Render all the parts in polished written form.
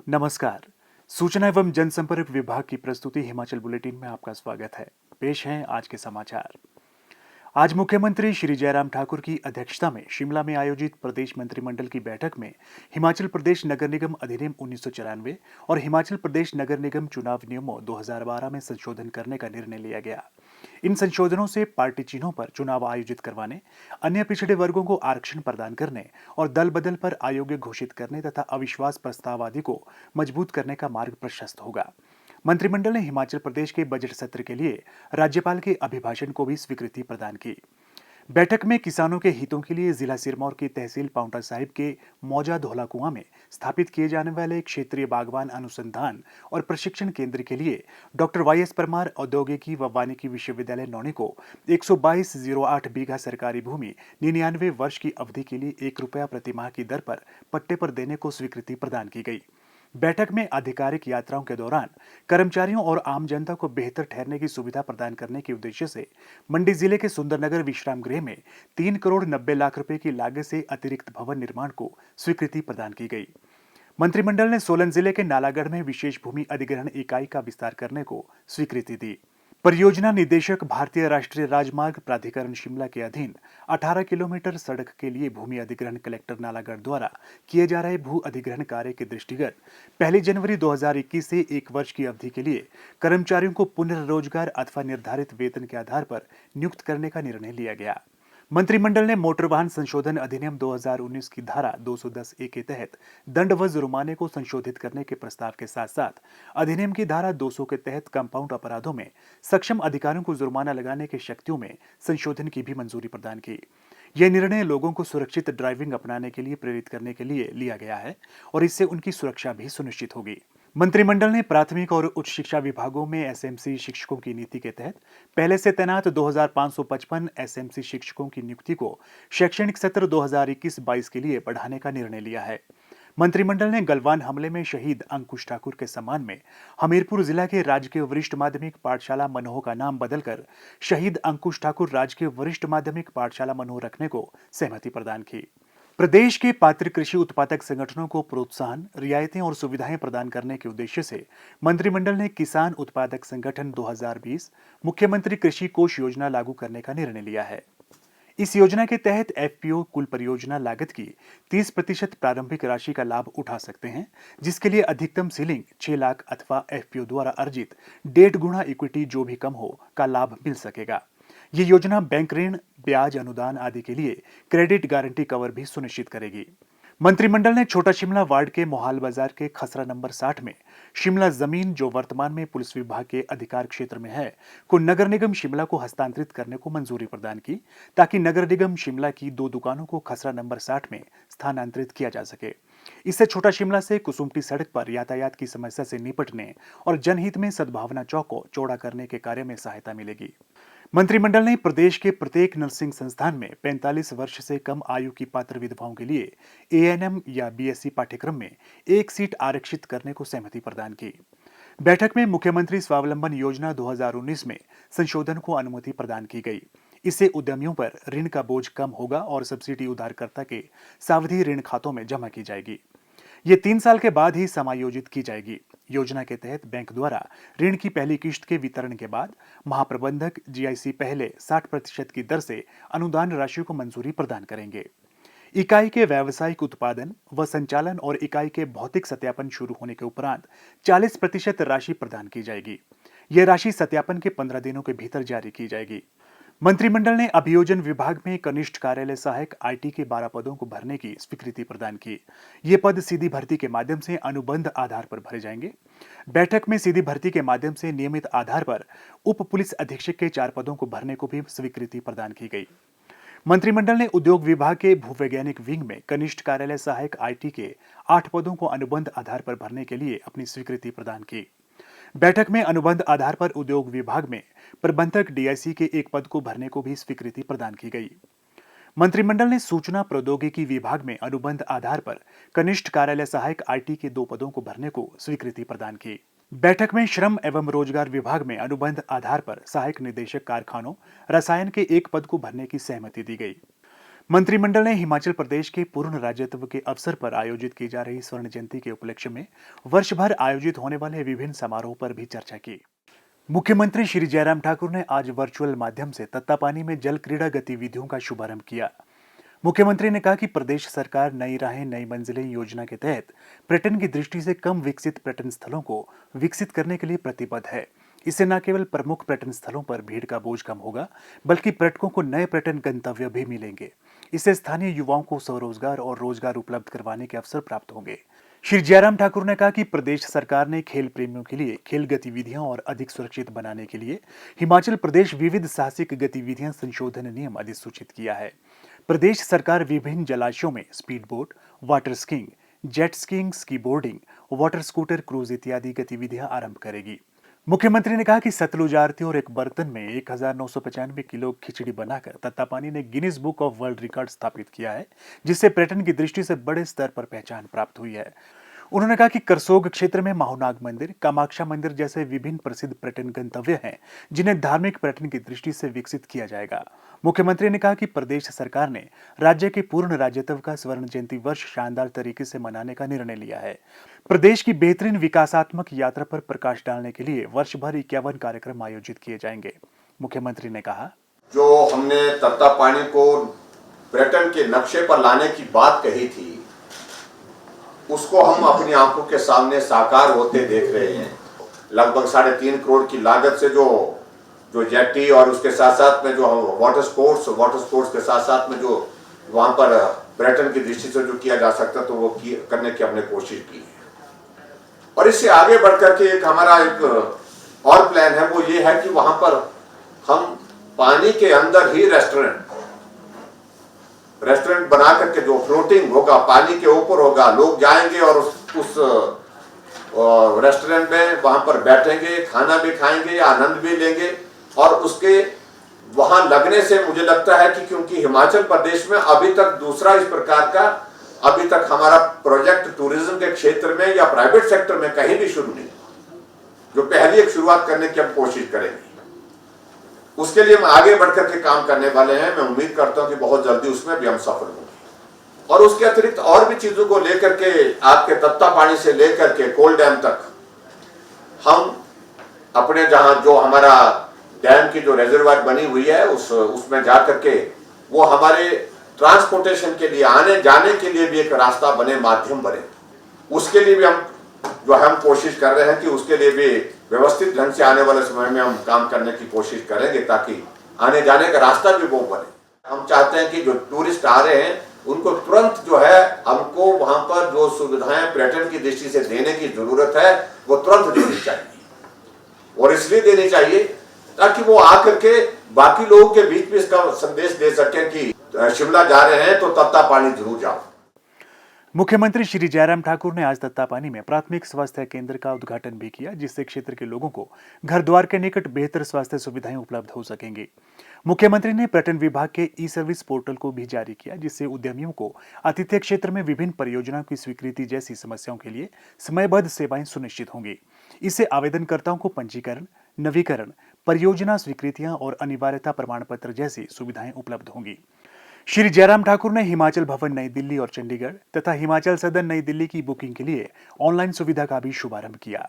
नमस्कार। सूचना एवं जनसंपर्क विभाग की प्रस्तुति हिमाचल बुलेटिन में आपका स्वागत है। पेश हैं आज के समाचार। आज मुख्यमंत्री श्री जयराम ठाकुर की अध्यक्षता में शिमला में आयोजित प्रदेश मंत्रिमंडल की बैठक में हिमाचल प्रदेश नगर निगम अधिनियम 1994 और हिमाचल प्रदेश नगर निगम चुनाव नियमों 2012 में संशोधन करने का निर्णय लिया गया। इन संशोधनों से पार्टी चिन्हों पर चुनाव आयोजित करवाने, अन्य पिछड़े वर्गों को आरक्षण प्रदान करने और दल बदल पर अयोग्य घोषित करने तथा अविश्वास प्रस्ताव आदि को मजबूत करने का मार्ग प्रशस्त होगा। मंत्रिमंडल ने हिमाचल प्रदेश के बजट सत्र के लिए राज्यपाल के अभिभाषण को भी स्वीकृति प्रदान की। बैठक में किसानों के हितों के लिए जिला सिरमौर की तहसील पांवटा साहिब के मौजा धौला कुआं में स्थापित किए जाने वाले क्षेत्रीय बागवान अनुसंधान और प्रशिक्षण केंद्र के लिए डॉक्टर वाई.एस. परमार औद्योगिकी व वानिकी विश्वविद्यालय नौणी को 122.08 बीघा सरकारी भूमि 99 वर्ष की अवधि के लिए ₹1 प्रति माह की दर पर पट्टे पर देने को स्वीकृति प्रदान की गई। बैठक में आधिकारिक यात्राओं के दौरान कर्मचारियों और आम जनता को बेहतर ठहरने की सुविधा प्रदान करने के उद्देश्य से मंडी जिले के सुंदरनगर विश्राम गृह में 3 करोड़ 90 लाख रुपए की लागत से अतिरिक्त भवन निर्माण को स्वीकृति प्रदान की गई। मंत्रिमंडल ने सोलन जिले के नालागढ़ में विशेष भूमि अधिग्रहण इकाई का विस्तार करने को स्वीकृति दी। परियोजना निदेशक भारतीय राष्ट्रीय राजमार्ग प्राधिकरण शिमला के अधीन 18 किलोमीटर सड़क के लिए भूमि अधिग्रहण कलेक्टर नालागढ़ द्वारा किए जा रहे भू अधिग्रहण कार्य के दृष्टिगत 1 जनवरी 2021 से 1 वर्ष की अवधि के लिए कर्मचारियों को पुनर्रोजगार अथवा निर्धारित वेतन के आधार पर नियुक्त करने का निर्णय लिया गया। मंत्रिमंडल ने मोटर वाहन संशोधन अधिनियम 2019 की धारा 210(a) के तहत दंड व जुर्माने को संशोधित करने के प्रस्ताव के साथ साथ अधिनियम की धारा 200 के तहत कंपाउंड अपराधों में सक्षम अधिकारियों को जुर्माना लगाने की शक्तियों में संशोधन की भी मंजूरी प्रदान की। यह निर्णय लोगों को सुरक्षित ड्राइविंग अपनाने के लिए प्रेरित करने के लिए लिया गया है और इससे उनकी सुरक्षा भी सुनिश्चित होगी। मंत्रिमंडल ने प्राथमिक और उच्च शिक्षा विभागों में एसएमसी शिक्षकों की नीति के तहत पहले से तैनात 2555 एसएमसी शिक्षकों की नियुक्ति को शैक्षणिक सत्र 2021-22 के लिए बढ़ाने का निर्णय लिया है। मंत्रिमंडल ने गलवान हमले में शहीद अंकुश ठाकुर के सम्मान में हमीरपुर जिला के राजकीय वरिष्ठ माध्यमिक पाठशाला मनोह का नाम बदलकर शहीद अंकुश ठाकुर राजकीय वरिष्ठ माध्यमिक पाठशाला मनोह रखने को सहमति प्रदान की। प्रदेश के पात्र कृषि उत्पादक संगठनों को प्रोत्साहन, रियायतें और सुविधाएं प्रदान करने के उद्देश्य से मंत्रिमंडल ने किसान उत्पादक संगठन 2020 मुख्यमंत्री कृषि कोष योजना लागू करने का निर्णय लिया है। इस योजना के तहत एफपीओ कुल परियोजना लागत की 30% प्रारंभिक राशि का लाभ उठा सकते हैं, जिसके लिए अधिकतम सीलिंग 6 लाख अथवा एफपीओ द्वारा अर्जित 1.5 गुना इक्विटी जो भी कम हो का लाभ मिल सकेगा। ये योजना बैंक ऋण, ब्याज अनुदान आदि के लिए क्रेडिट गारंटी कवर भी सुनिश्चित करेगी। मंत्रिमंडल ने छोटा शिमला वार्ड के मोहाल बाजार के खसरा नंबर 60 में शिमला जमीन जो वर्तमान में पुलिस विभाग के अधिकार क्षेत्र में है को नगर निगम शिमला को हस्तांतरित करने को मंजूरी प्रदान की, ताकि नगर निगम शिमला की 2 दुकानों को खसरा नंबर 60 में स्थानांतरित किया जा सके। इससे छोटा शिमला से कुसुम्पटी सड़क पर यातायात की समस्या से निपटने और जनहित में सद्भावना चौक को चौड़ा करने के कार्य में सहायता मिलेगी। मंत्रिमंडल ने प्रदेश के प्रत्येक नर्सिंग संस्थान में 45 वर्ष से कम आयु की पात्र विधवाओं के लिए एएनएम या बीएससी पाठ्यक्रम में 1 सीट आरक्षित करने को सहमति प्रदान की। बैठक में मुख्यमंत्री स्वावलंबन योजना 2019 में संशोधन को अनुमति प्रदान की गई। इससे उद्यमियों पर ऋण का बोझ कम होगा और सब्सिडी उधारकर्ता के सावधि ऋण खातों में जमा की जाएगी। ये 3 साल के बाद ही समायोजित की जाएगी। योजना के तहत बैंक द्वारा ऋण की पहली किश्त के वितरण के बाद महाप्रबंधक जीआईसी पहले 60% की दर से अनुदान राशि को मंजूरी प्रदान करेंगे। इकाई के व्यावसायिक उत्पादन व संचालन और इकाई के भौतिक सत्यापन शुरू होने के उपरांत 40% राशि प्रदान की जाएगी। यह राशि सत्यापन के 15 दिनों के भीतर जारी की जाएगी। मंत्रिमंडल ने अभियोजन विभाग में कनिष्ठ कार्यालय सहायक आईटी के 12 पदों को भरने की स्वीकृति प्रदान की। ये पद सीधी भर्ती के माध्यम से अनुबंध आधार पर भरे जाएंगे। बैठक में सीधी भर्ती के माध्यम से नियमित आधार पर उप पुलिस अधीक्षक के 4 पदों को भरने को भी स्वीकृति प्रदान की गई। मंत्रिमंडल ने उद्योग विभाग के भूवैज्ञानिक विंग में कनिष्ठ कार्यालय सहायक आईटी के 8 पदों को अनुबंध आधार पर भरने के लिए अपनी स्वीकृति प्रदान की। बैठक में अनुबंध आधार पर उद्योग विभाग में प्रबंधक डीआईसी के 1 पद को भरने को भी स्वीकृति प्रदान की गई। मंत्रिमंडल ने सूचना प्रौद्योगिकी विभाग में अनुबंध आधार पर कनिष्ठ कार्यालय सहायक आईटी के 2 पदों को भरने को स्वीकृति प्रदान की। बैठक में श्रम एवं रोजगार विभाग में अनुबंध आधार पर सहायक निदेशक कारखानों रसायन के 1 पद को भरने की सहमति दी गई। मंत्रिमंडल ने हिमाचल प्रदेश के पूर्ण राज्यत्व के अवसर पर आयोजित की जा रही स्वर्ण जयंती के उपलक्ष्य में वर्ष भर आयोजित होने वाले विभिन्न समारोह पर भी चर्चा की। मुख्यमंत्री श्री जयराम ठाकुर ने आज वर्चुअल माध्यम से तत्तापानी में जल क्रीड़ा गतिविधियों का शुभारंभ किया। मुख्यमंत्री ने कहा कि प्रदेश सरकार नई राहें नई मंजिलें योजना के तहत पर्यटन की दृष्टि से कम विकसित पर्यटन स्थलों को विकसित करने के लिए प्रतिबद्ध है। इससे न केवल प्रमुख पर्यटन स्थलों पर भीड़ का बोझ कम होगा, बल्कि पर्यटकों को नए पर्यटन गंतव्य भी मिलेंगे। इससे स्थानीय युवाओं को स्वरोजगार और रोजगार उपलब्ध करवाने के अवसर प्राप्त होंगे। श्री जयराम ठाकुर ने कहा कि प्रदेश सरकार ने खेल प्रेमियों के लिए खेल गतिविधियां और अधिक सुरक्षित बनाने के लिए हिमाचल प्रदेश विविध साहसिक गतिविधियां संशोधन नियम अधिसूचित किया है। प्रदेश सरकार विभिन्न जलाशयों में speed boat, water skiing, jet skiing, ski boarding, water scooter cruise इत्यादि गतिविधियां आरंभ करेगी। मुख्यमंत्री ने कहा कि सतलुज आरती और एक बर्तन में 1995 किलो खिचड़ी बनाकर तत्तापानी ने Guinness book of world record स्थापित किया है, जिससे पर्यटन की दृष्टि से बड़े स्तर पर पहचान प्राप्त हुई है। उन्होंने कहा कि करसोग क्षेत्र में माहुनाग मंदिर, कामाक्षा मंदिर जैसे विभिन्न प्रसिद्ध पर्यटन गंतव्य हैं, जिन्हें धार्मिक पर्यटन की दृष्टि से विकसित किया जाएगा। मुख्यमंत्री ने कहा कि प्रदेश सरकार ने राज्य के पूर्ण राज्यत्व का स्वर्ण जयंती वर्ष शानदार तरीके से मनाने का निर्णय लिया है। प्रदेश की बेहतरीन विकासात्मक यात्रा पर प्रकाश डालने के लिए वर्ष भर 51 कार्यक्रम आयोजित किए जाएंगे। मुख्यमंत्री ने कहा, जो हमने तत्तापानी को पर्यटन के नक्शे पर लाने की बात कही थी, उसको हम अपनी आंखों के सामने साकार होते देख रहे हैं। लगभग 3.5 करोड़ की लागत से जो जेटी और उसके साथ साथ में जो वाटर स्पोर्ट्स के साथ साथ में जो वहां पर पर्यटन की दृष्टि से जो किया जा सकता तो वो करने की हमने कोशिश की है। और इससे आगे बढ़कर के हमारा एक और प्लान है, वो ये है कि वहां पर हम पानी के अंदर ही रेस्टोरेंट बना करके जो फ्लोटिंग होगा, पानी के ऊपर होगा, लोग जाएंगे और उस रेस्टोरेंट में वहां पर बैठेंगे, खाना भी खाएंगे, आनंद भी लेंगे। और उसके वहां लगने से मुझे लगता है कि क्योंकि हिमाचल प्रदेश में अभी तक दूसरा इस प्रकार का अभी तक हमारा प्रोजेक्ट टूरिज्म के क्षेत्र में या प्राइवेट सेक्टर में कहीं भी शुरू नहीं, जो पहली एक शुरुआत करने की हम कोशिश करेंगे। उसके लिए हम आगे बढ़कर के काम करने वाले हैं। मैं उम्मीद करता हूं कि बहुत जल्दी उसमें भी हम सफल होंगे। और उसके अतिरिक्त और भी चीजों को लेकर के आपके तत्तापानी से लेकर के कोल डैम तक हम अपने जहां जो हमारा डैम की जो रिजर्वायर बनी हुई है उसमें जाकर के वो हमारे ट्रांसपोर्टेशन के लिए, आने जाने के लिए भी एक रास्ता बने, माध्यम बने। उसके लिए भी हम कोशिश कर रहे हैं कि उसके लिए भी व्यवस्थित ढंग से आने वाले समय में हम काम करने की कोशिश करेंगे, ताकि आने जाने का रास्ता भी वो बने। हम चाहते हैं कि जो टूरिस्ट आ रहे हैं उनको तुरंत जो है हमको वहां पर जो सुविधाएं पर्यटन की दृष्टि से देने की जरूरत है वो तुरंत देनी चाहिए। और इसलिए देनी चाहिए ताकि वो आकर के बाकी लोगों के बीच में इसका संदेश दे सके कि शिमला जा रहे हैं तो तत्तापानी जरूर जाओ। मुख्यमंत्री श्री जयराम ठाकुर ने आज तत्तापानी में प्राथमिक स्वास्थ्य केंद्र का उद्घाटन भी किया, जिससे क्षेत्र के लोगों को घर द्वार के निकट बेहतर स्वास्थ्य सुविधाएं उपलब्ध हो सकेंगी। मुख्यमंत्री ने पर्यटन विभाग के ई सर्विस पोर्टल को भी जारी किया, जिससे उद्यमियों को आतिथ्य क्षेत्र में विभिन्न परियोजनाओं की स्वीकृति जैसी समस्याओं के लिए समयबद्ध सेवाएं सुनिश्चित होंगी। इससे आवेदनकर्ताओं को पंजीकरण, नवीकरण, परियोजना स्वीकृतियां और अनिवार्यता प्रमाण पत्र जैसी सुविधाएं उपलब्ध होंगी। श्री जयराम ठाकुर ने हिमाचल भवन नई दिल्ली और चंडीगढ़ तथा हिमाचल सदन नई दिल्ली की बुकिंग के लिए ऑनलाइन सुविधा का भी शुभारंभ किया।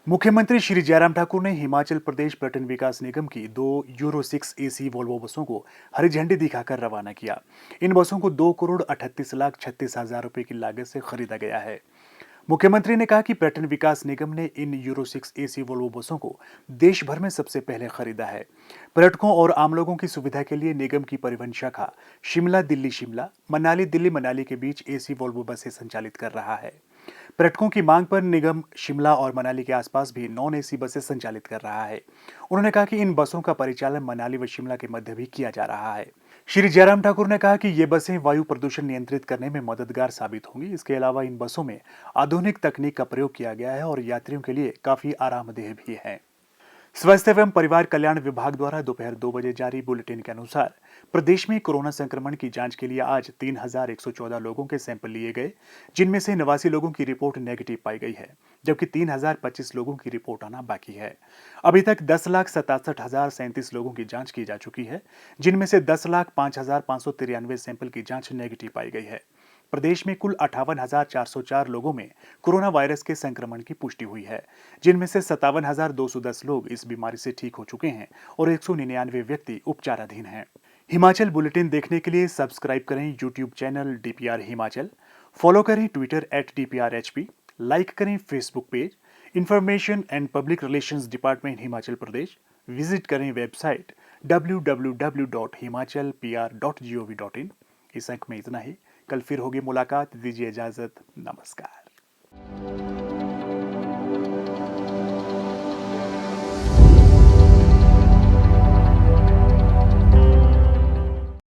मुख्यमंत्री श्री जयराम ठाकुर ने हिमाचल प्रदेश पर्यटन विकास निगम की 2 यूरो 6 AC वोल्वो बसों को हरी झंडी दिखाकर रवाना किया। इन बसों को 2,38,36,000 रुपए की लागत से खरीदा गया है। मुख्यमंत्री ने कहा कि पर्यटन विकास निगम ने इन यूरो 6 AC वोल्वो बसों को देश भर में सबसे पहले खरीदा है। पर्यटकों और आम लोगों की सुविधा के लिए निगम की परिवहन शाखा शिमला दिल्ली मनाली के बीच AC वोल्वो बसें संचालित कर रहा है। पर्यटकों की मांग पर निगम शिमला और मनाली के आसपास भी नॉन AC बसें संचालित कर रहा है। उन्होंने कहा कि इन बसों का परिचालन मनाली व शिमला के मध्य भी किया जा रहा है। श्री जयराम ठाकुर ने कहा कि ये बसें वायु प्रदूषण नियंत्रित करने में मददगार साबित होंगी। इसके अलावा इन बसों में आधुनिक तकनीक का प्रयोग किया गया है और यात्रियों के लिए काफी आरामदेह भी है। स्वास्थ्य एवं परिवार कल्याण विभाग द्वारा दोपहर 2 बजे जारी बुलेटिन के अनुसार प्रदेश में कोरोना संक्रमण की जांच के लिए आज 3,114 लोगों के सैंपल लिए गए, जिनमें से 89 लोगों की रिपोर्ट नेगेटिव पाई गई है, जबकि 3,025 लोगों की रिपोर्ट आना बाकी है। अभी तक 10,67,037 लोगों की जांच की जा चुकी है, जिनमें से 10,05,593 सैंपल की जांच नेगेटिव पाई गई है। प्रदेश में कुल 58,404 लोगों में कोरोना वायरस के संक्रमण की पुष्टि हुई है, जिनमें से 57,210 लोग इस बीमारी से ठीक हो चुके हैं और 199 व्यक्ति उपचाराधीन हैं। हिमाचल बुलेटिन देखने के लिए सब्सक्राइब करें YouTube channel DPR Himachal, follow करें ट्विटर @DPRHP, लाइक करें Facebook page information and public relations department Himachal Pradesh, visit करें वेबसाइट www.himachalpr.gov.in। इस अंक में इतना ही। कल फिर होगी मुलाकात, दीजिए इजाजत, नमस्कार।